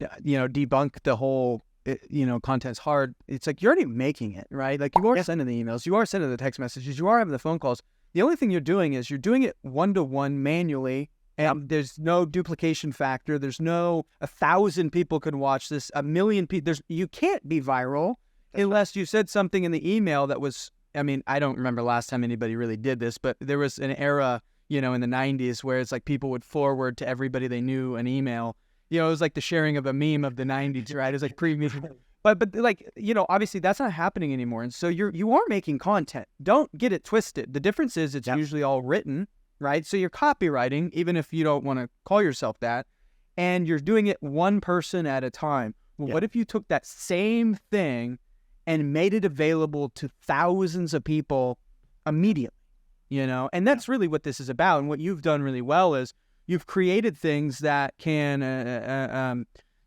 debunk the whole, content's hard. It's like you're already making it, right? Like you are sending the emails, you are sending the text messages, you are having the phone calls. The only thing you're doing is you're doing it one-to-one manually, and there's no duplication factor. There's no 1,000 people could watch this, 1,000,000 people. You can't be viral unless you said something in the email that was, I mean, I don't remember last time anybody really did this, but there was an era, in the 90s where it's like people would forward to everybody they knew an email. It was like the sharing of a meme of the 90s, right? It was like pre-meme. But like, obviously that's not happening anymore. And so you are making content. Don't get it twisted. The difference is it's usually all written, right? So you're copywriting, even if you don't want to call yourself that, and you're doing it one person at a time. Well, what if you took that same thing and made it available to thousands of people immediately, And that's really what this is about. And what you've done really well is you've created things that can,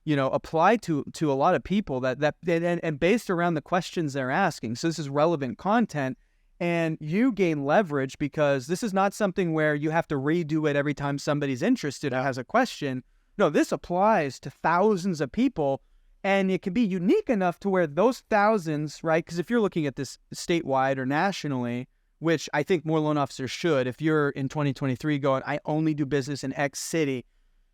apply to a lot of people and based around the questions they're asking. So this is relevant content, and you gain leverage because this is not something where you have to redo it every time somebody's interested or has a question. No, this applies to thousands of people, and it can be unique enough to where those thousands, right? Because if you're looking at this statewide or nationally, which I think more loan officers should, if you're in 2023 going, I only do business in X city,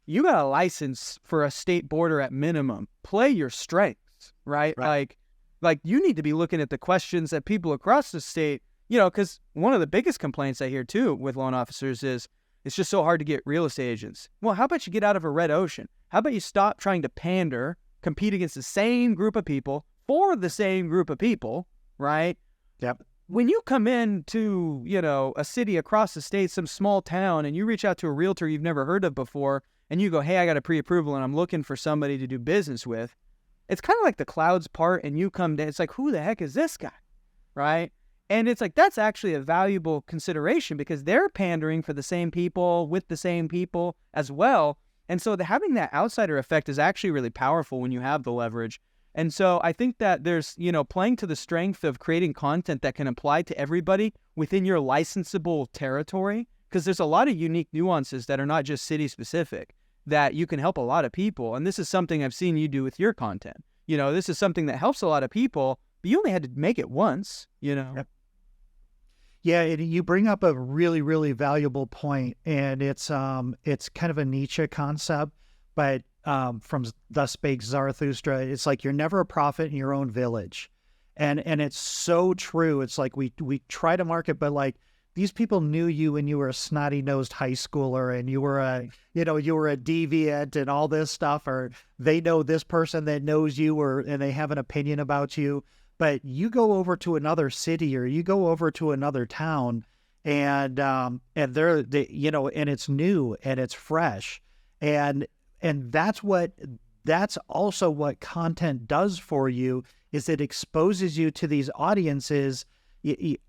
you got a license for a state border at minimum. Play your strengths, right? Like you need to be looking at the questions that people across the state, because one of the biggest complaints I hear too with loan officers is it's just so hard to get real estate agents. Well, how about you get out of a red ocean? How about you stop trying to pander, compete against the same group of people for the same group of people, right? Yep. When you come into, a city across the state, some small town, and you reach out to a realtor you've never heard of before, and you go, hey, I got a pre-approval and I'm looking for somebody to do business with, it's kind of like the clouds part and you come down. It's like, who the heck is this guy, right? And it's like, that's actually a valuable consideration because they're pandering for the same people with the same people as well. And so having that outsider effect is actually really powerful when you have the leverage. And so I think that there's, playing to the strength of creating content that can apply to everybody within your licensable territory, because there's a lot of unique nuances that are not just city specific that you can help a lot of people. And this is something I've seen you do with your content. This is something that helps a lot of people, but you only had to make it once, Yep. Yeah, you bring up a really, really valuable point, and it's kind of a Nietzsche concept, but from Thus Spake Zarathustra, it's like you're never a prophet in your own village, and it's so true. It's like we try to market, but like these people knew you when you were a snotty-nosed high schooler, and you were a deviant and all this stuff, or they know this person that knows you, and they have an opinion about you. But you go over to another city or you go over to another town, and and it's new and it's fresh, and that's also what content does for you, is it exposes you to these audiences.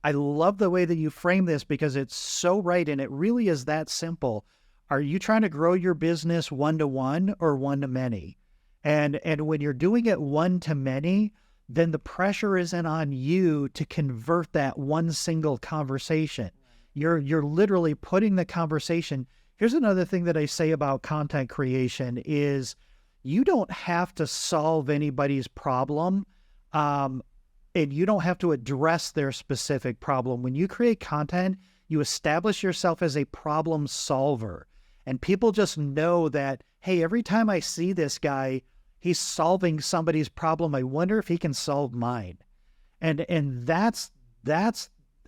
I love the way that you frame this because it's so right, and it really is that simple. Are you trying to grow your business one-to-one or one-to-many? And when you're doing it one-to-many, then the pressure isn't on you to convert that one single conversation. You're literally putting the conversation. Here's another thing that I say about content creation is you don't have to solve anybody's problem, and you don't have to address their specific problem. When you create content, you establish yourself as a problem solver, and people just know that, hey, every time I see this guy, he's solving somebody's problem. I wonder if he can solve mine. And that's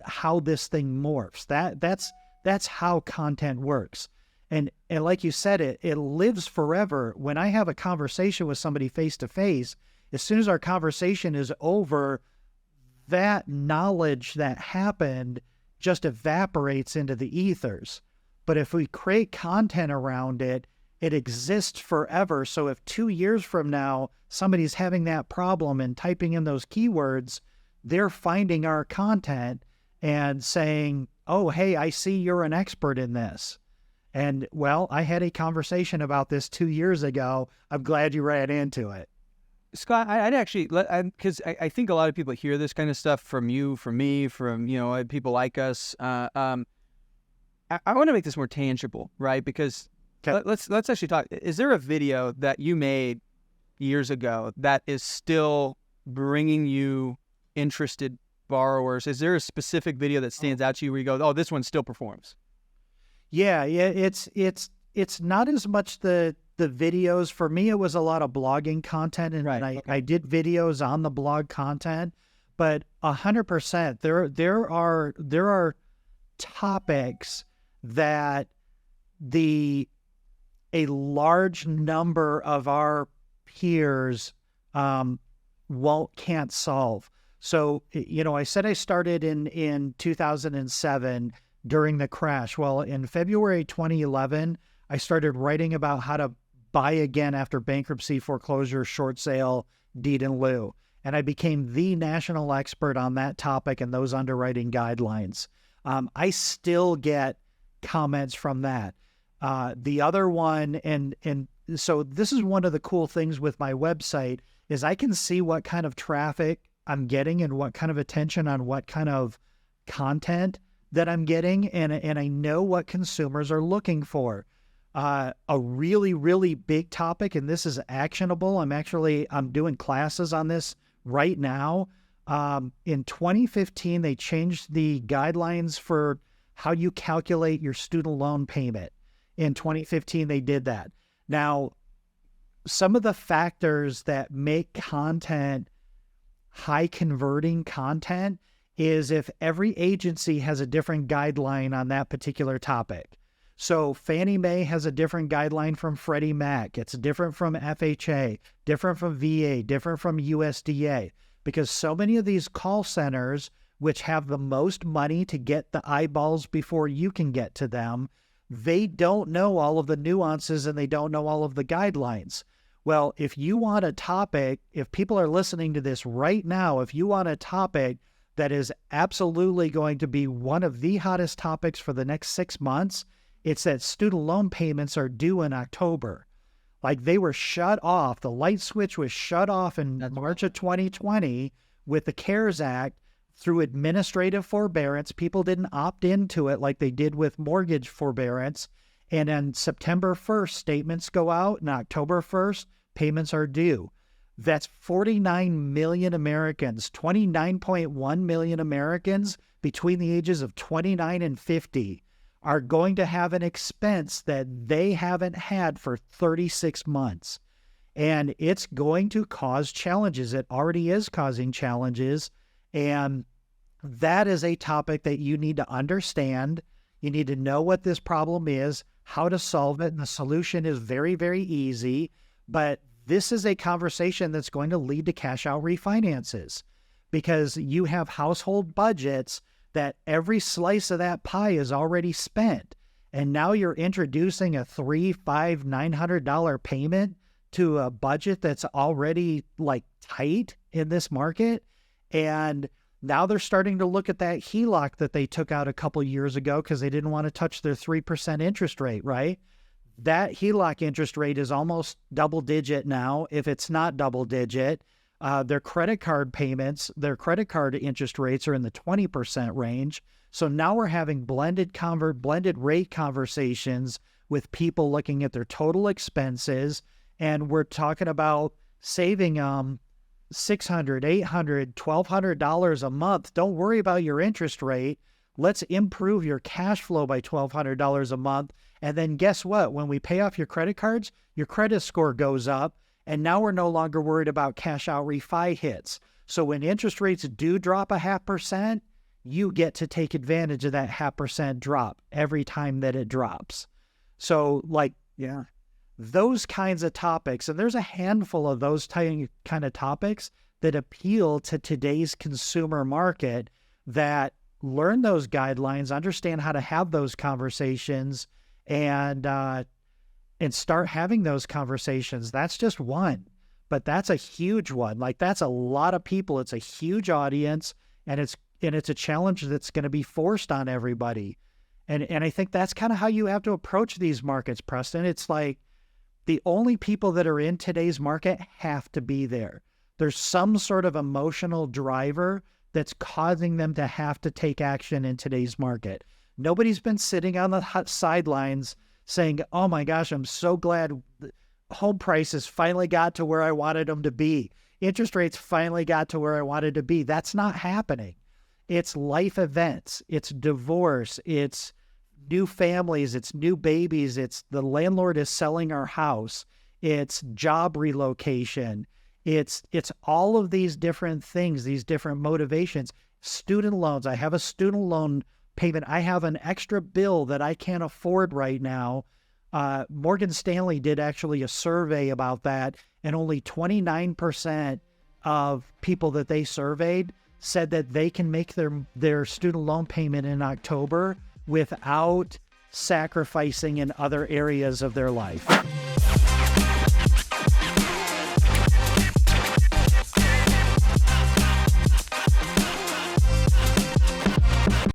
how this thing morphs. That's how content works. And like you said, it lives forever. When I have a conversation with somebody face to face, as soon as our conversation is over, that knowledge that happened just evaporates into the ethers. But if we create content around it, it exists forever. So if 2 years from now, somebody's having that problem and typing in those keywords, they're finding our content and saying, oh, hey, I see you're an expert in this. And well, I had a conversation about this 2 years ago. I'm glad you ran into it. Scott, I'd actually, because I think a lot of people hear this kind of stuff from you, from me, from, people like us. I want to make this more tangible, right? Because let's actually talk. Is there a video that you made years ago that is still bringing you interested borrowers? Is there a specific video that stands out to you where you go, oh, this one still performs? Yeah. It's not as much the videos. For me, it was a lot of blogging content, and I did videos on the blog content, but 100%, there are topics that a large number of our peers can't solve. So, I said I started in 2007 during the crash. Well, in February 2011, I started writing about how to buy again after bankruptcy, foreclosure, short sale, deed in lieu. And I became the national expert on that topic and those underwriting guidelines. I still get comments from that. The other one, and so this is one of the cool things with my website, is I can see what kind of traffic I'm getting and what kind of attention on what kind of content that I'm getting, and I know what consumers are looking for. A really, really big topic, and this is actionable. I'm doing classes on this right now. In 2015, they changed the guidelines for how you calculate your student loan payment. In 2015, they did that. Now, some of the factors that make content high converting content is if every agency has a different guideline on that particular topic. So Fannie Mae has a different guideline from Freddie Mac. It's different from FHA, different from VA, different from USDA, because so many of these call centers, which have the most money to get the eyeballs before you can get to them, they don't know all of the nuances and they don't know all of the guidelines. Well, if you want a topic, if people are listening to this right now, if you want a topic that is absolutely going to be one of the hottest topics for the next 6 months, it's that student loan payments are due in October. Like, they were shut off. The light switch was shut off in March of 2020 with the CARES Act through administrative forbearance. People didn't opt into it like they did with mortgage forbearance. And on September 1st, statements go out, and October 1st, payments are due. That's 49 million Americans, 29.1 million Americans between the ages of 29 and 50 are going to have an expense that they haven't had for 36 months. And it's going to cause challenges. It already is causing challenges. And that is a topic that you need to understand. You need to know what this problem is, how to solve it. And the solution is very, very easy. But this is a conversation that's going to lead to cash out refinances, because you have household budgets that every slice of that pie is already spent. And now you're introducing a $300, $500, $900 payment to a budget that's already like tight in this market. And now they're starting to look at that HELOC that they took out a couple years ago because they didn't want to touch their 3% interest rate, right? That HELOC interest rate is almost double digit now, if it's not double digit. Their credit card payments, their credit card interest rates are in the 20% range. So now we're having blended rate conversations with people looking at their total expenses, and we're talking about saving $600, $800, $1,200 a month. Don't worry about your interest rate. Let's improve your cash flow by $1,200 a month. And then guess what? When we pay off your credit cards, your credit score goes up. And now we're no longer worried about cash out refi hits. So when interest rates do drop 0.5%, you get to take advantage of that 0.5% drop every time that it drops. So those kinds of topics, and there's a handful of those kind of topics that appeal to today's consumer market, that learn those guidelines, understand how to have those conversations, and start having those conversations. That's just one, but that's a huge one. Like, that's a lot of people. It's a huge audience, and it's a challenge that's going to be forced on everybody. And I think that's kind of how you have to approach these markets, Preston. It's like the only people that are in today's market have to be there. There's some sort of emotional driver that's causing them to have to take action in today's market. Nobody's been sitting on the sidelines saying, oh my gosh, I'm so glad home prices finally got to where I wanted them to be. Interest rates finally got to where I wanted to be. That's not happening. It's life events. It's divorce. It's new families. It's new babies. It's the landlord is selling our house. It's job relocation. It's all of these different things, these different motivations. Student loans. I have a student loan payment. I have an extra bill that I can't afford right now. Morgan Stanley did actually a survey about that, and only 29% of people that they surveyed said that they can make their student loan payment in October without sacrificing in other areas of their life.